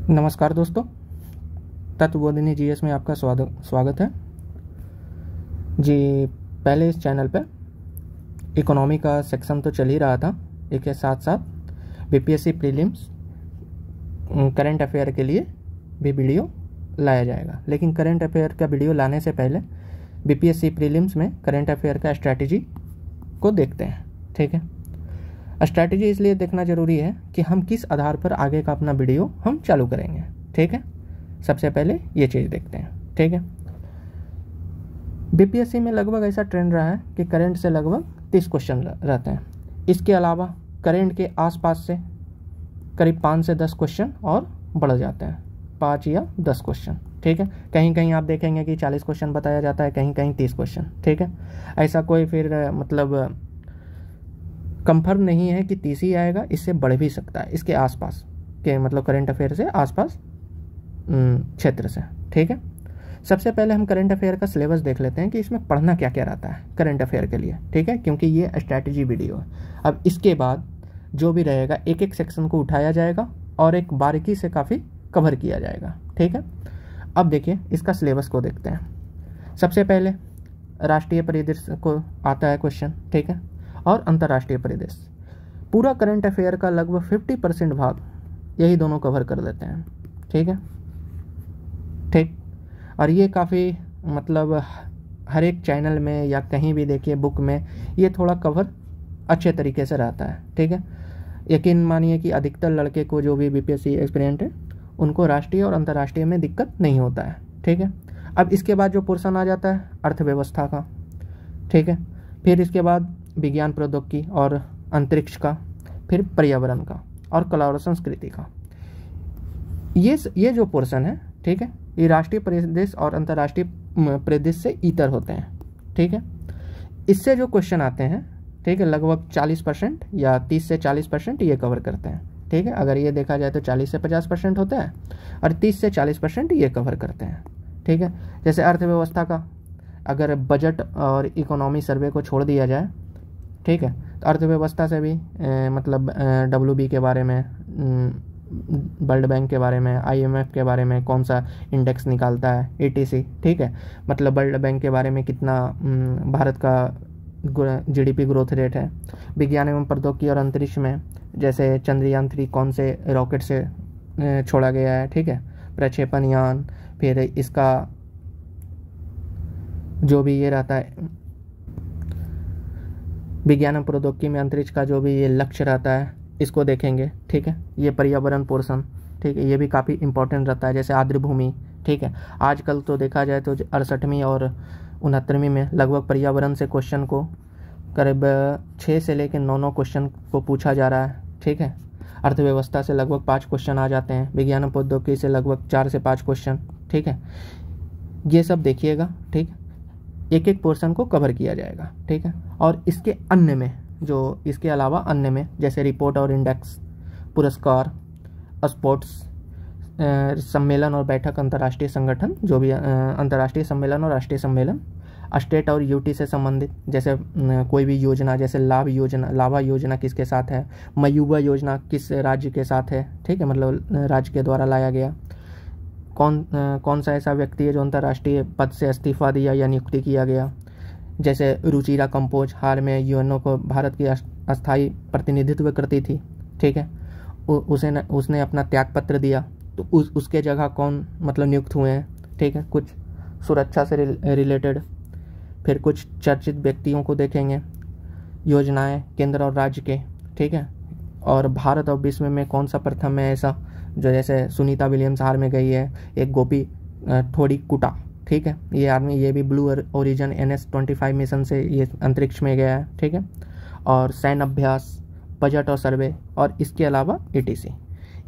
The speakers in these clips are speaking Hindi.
नमस्कार दोस्तों, तत्वबोधिनी जीएस में आपका स्वागत है जी। पहले इस चैनल पर इकोनॉमी का सेक्शन तो चल ही रहा था, इसके साथ साथ बीपीएससी प्रीलिम्स करंट अफेयर के लिए भी वीडियो लाया जाएगा। लेकिन करंट अफेयर का वीडियो लाने से पहले बीपीएससी प्रीलिम्स में करंट अफेयर का स्ट्रैटेजी को देखते हैं। ठीक है, स्ट्रैटेजी इसलिए देखना ज़रूरी है कि हम किस आधार पर आगे का अपना वीडियो हम चालू करेंगे। ठीक है, सबसे पहले ये चीज़ देखते हैं। ठीक है, बीपीएससी में लगभग ऐसा ट्रेंड रहा है कि करंट से लगभग 30 क्वेश्चन रहते हैं। इसके अलावा करंट के आसपास से करीब 5 से 10 क्वेश्चन और बढ़ जाते हैं, 5 या 10 क्वेश्चन। ठीक है, कहीं कहीं आप देखेंगे कि 40 क्वेश्चन बताया जाता है, कहीं कहीं 30 क्वेश्चन। ठीक है, ऐसा कोई फिर मतलब कंफर्म नहीं है कि 30 ही आएगा, इससे बढ़ भी सकता है इसके आसपास के मतलब करंट अफेयर से आसपास क्षेत्र से। ठीक है, सबसे पहले हम करंट अफेयर का सिलेबस देख लेते हैं कि इसमें पढ़ना क्या क्या रहता है करंट अफेयर के लिए। ठीक है, क्योंकि ये स्ट्रैटेजी वीडियो है। अब इसके बाद जो भी रहेगा एक एक सेक्शन को उठाया जाएगा और एक बारीकी से काफ़ी कवर किया जाएगा। ठीक है, अब देखिए इसका सिलेबस को देखते हैं। सबसे पहले राष्ट्रीय परिदृश्य को आता है क्वेश्चन। ठीक है, और अंतर्राष्ट्रीय परिदृश्य। पूरा करंट अफेयर का लगभग 50% भाग यही दोनों कवर कर देते हैं। ठीक है, ठीक, और ये काफ़ी मतलब हर एक चैनल में या कहीं भी देखिए बुक में ये थोड़ा कवर अच्छे तरीके से रहता है। ठीक है, यकीन मानिए कि अधिकतर लड़के को जो भी बीपीएससी एक्सपीरियंट है उनको राष्ट्रीय और अंतर्राष्ट्रीय में दिक्कत नहीं होता है। ठीक है, अब इसके बाद जो पोर्शन आ जाता है अर्थव्यवस्था का। ठीक है, फिर इसके बाद विज्ञान प्रौद्योगिकी और अंतरिक्ष का, फिर पर्यावरण का और कला और संस्कृति का। ये जो पोर्शन है, ठीक है, ये राष्ट्रीय परिदृश्य और अंतर्राष्ट्रीय परिदृश्य से इतर होते हैं। ठीक है, इससे जो क्वेश्चन आते हैं, ठीक है, लगभग 40% या 30 से 40% ये कवर करते हैं। ठीक है, अगर ये देखा जाए तो 40 से 50% होता है और 30 से 40% ये कवर करते हैं। ठीक है, जैसे अर्थव्यवस्था का अगर बजट और इकोनॉमी सर्वे को छोड़ दिया जाए, ठीक है, तो अर्थव्यवस्था से भी मतलब WB के बारे में, वर्ल्ड बैंक के बारे में, IMF के बारे में कौन सा इंडेक्स निकालता है, ETC। ठीक है, मतलब वर्ल्ड बैंक के बारे में कितना भारत का GDP ग्रोथ रेट है। विज्ञान एवं प्रौद्योगिकी और अंतरिक्ष में जैसे चंद्रयान 3 कौन से रॉकेट से छोड़ा गया है। ठीक है, प्रक्षेपण यान, फिर इसका जो भी ये रहता है विज्ञान एवं प्रौद्योगिकी में अंतरिक्ष का जो भी ये लक्ष्य रहता है इसको देखेंगे। ठीक है, ये पर्यावरण पोर्शन, ठीक है, ये भी काफ़ी इंपॉर्टेंट रहता है। जैसे आर्द्र भूमि, ठीक है, आजकल तो देखा जाए तो 68वीं और 69वीं में लगभग पर्यावरण से क्वेश्चन को करीब 6 से लेकर 9 क्वेश्चन को पूछा जा रहा है। ठीक है, अर्थव्यवस्था से लगभग 5 क्वेश्चन आ जाते हैं, विज्ञान एवं प्रौद्योगिकी से लगभग 4 से 5 क्वेश्चन। ठीक है, ये सब देखिएगा। ठीक, एक एक पोर्शन को कवर किया जाएगा। ठीक है, और इसके अन्य में जो इसके अलावा अन्य में जैसे रिपोर्ट और इंडेक्स, पुरस्कार, स्पोर्ट्स, सम्मेलन और बैठक, अंतर्राष्ट्रीय संगठन, जो भी अंतर्राष्ट्रीय सम्मेलन और राष्ट्रीय सम्मेलन, स्टेट और यूटी से संबंधित जैसे कोई भी योजना, जैसे लाभा योजना किसके साथ है, मयूबा योजना किस राज्य के साथ है। ठीक है, मतलब राज्य के द्वारा लाया गया। कौन सा ऐसा व्यक्ति है जो अंतर्राष्ट्रीय पद से इस्तीफा दिया या नियुक्ति किया गया। जैसे रुचिरा कंपोज हाल में यूएनओ को भारत की अस्थायी प्रतिनिधित्व करती थी। ठीक है, उसने अपना त्यागपत्र दिया, तो उसके जगह कौन मतलब नियुक्त हुए हैं। ठीक है, कुछ सुरक्षा से रिलेटेड, फिर कुछ चर्चित व्यक्तियों को देखेंगे, योजनाएं केंद्र और राज्य के। ठीक है, और भारत और विश्व में कौन सा प्रथम है ऐसा, जो जैसे सुनीता विलियम्स हार में गई है, एक गोपी थोड़ी कुटा। ठीक है, ये आदमी ये भी ब्लू ओरिजिन NS-25 मिशन से ये अंतरिक्ष में गया है। ठीक है, और सैन्य अभ्यास, बजट और सर्वे, और इसके अलावा ETC।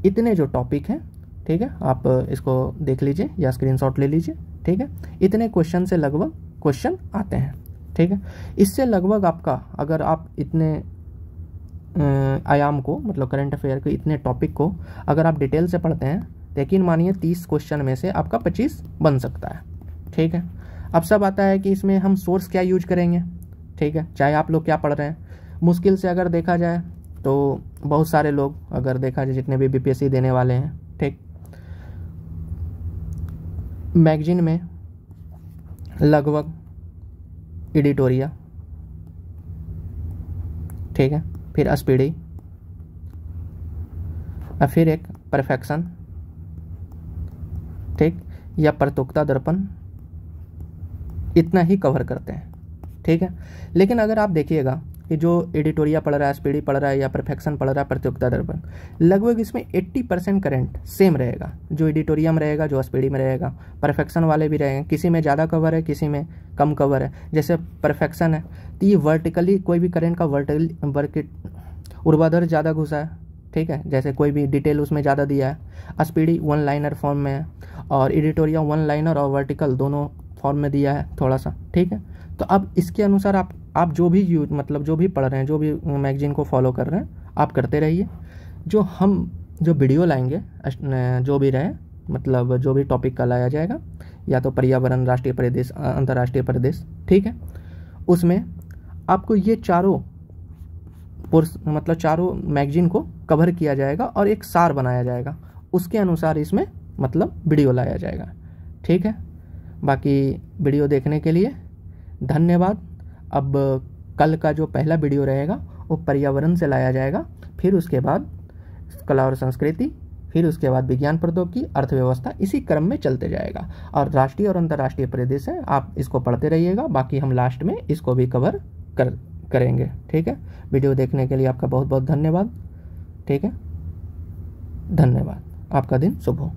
इतने जो टॉपिक हैं, ठीक है, आप इसको देख लीजिए या स्क्रीनशॉट ले लीजिए। ठीक है, इतने क्वेश्चन से लगभग क्वेश्चन आते हैं। ठीक है, इससे लगभग आपका अगर आप इतने आयाम को मतलब करंट अफेयर के इतने टॉपिक को अगर आप डिटेल से पढ़ते हैं तो यकीन मानिए 30 क्वेश्चन में से आपका 25 बन सकता है। ठीक है, अब सब आता है कि इसमें हम सोर्स क्या यूज करेंगे। ठीक है, चाहे आप लोग क्या पढ़ रहे हैं, मुश्किल से अगर देखा जाए तो बहुत सारे लोग अगर देखा जाए जितने भी बीपीएससी देने वाले हैं, ठीक, मैगजीन में लगभग एडिटोरिया, ठीक है, फिर स्पीडी, और फिर एक परफेक्शन, ठीक, या परतुकता दर्पण, इतना ही कवर करते हैं, ठीक है। लेकिन अगर आप देखिएगा कि जो एडिटोरिया पढ़ रहा है, स्पीडी पढ़ रहा है, या परफेक्शन पढ़ रहा है, प्रतियोगिता दर्पण, लगभग इसमें 80% करंट सेम रहेगा। जो एडिटोरिया में रहेगा, जो स्पीडी में रहेगा, परफेक्शन वाले भी रहेंगे, किसी में ज़्यादा कवर है, किसी में कम कवर है। जैसे परफेक्शन है तो ये वर्टिकली कोई भी करंट का वर्टिकल ऊर्ध्वाधर ज़्यादा घुसा है, ठीक है, जैसे कोई भी डिटेल उसमें ज़्यादा दिया है। स्पीडी वन लाइनर फॉर्म में है, और एडिटोरिया वन लाइनर और वर्टिकल दोनों फॉर्म में दिया है थोड़ा सा, ठीक है। तो अब इसके अनुसार आप जो भी मतलब जो भी पढ़ रहे हैं, जो भी मैगजीन को फॉलो कर रहे हैं, आप करते रहिए। जो वीडियो लाएंगे, जो भी रहे, मतलब जो भी टॉपिक का लाया जाएगा, या तो पर्यावरण, राष्ट्रीय परिदेश, अंतर्राष्ट्रीय परिदेश, ठीक है, उसमें आपको ये चारों मतलब चारों मैगजीन को कवर किया जाएगा और एक सार बनाया जाएगा, उसके अनुसार इसमें मतलब वीडियो लाया जाएगा, ठीक है। बाकी वीडियो देखने के लिए धन्यवाद। अब कल का जो पहला वीडियो रहेगा वो पर्यावरण से लाया जाएगा, फिर उसके बाद कला और संस्कृति, फिर उसके बाद विज्ञान प्रौद्योगिकी, अर्थव्यवस्था, इसी क्रम में चलते जाएगा। और राष्ट्रीय और अंतर्राष्ट्रीय परिदेश है, आप इसको पढ़ते रहिएगा। बाकी हम लास्ट में इसको भी कवर करेंगे, ठीक है। वीडियो देखने के लिए आपका बहुत बहुत धन्यवाद, ठीक है। धन्यवाद, आपका दिन शुभ हो।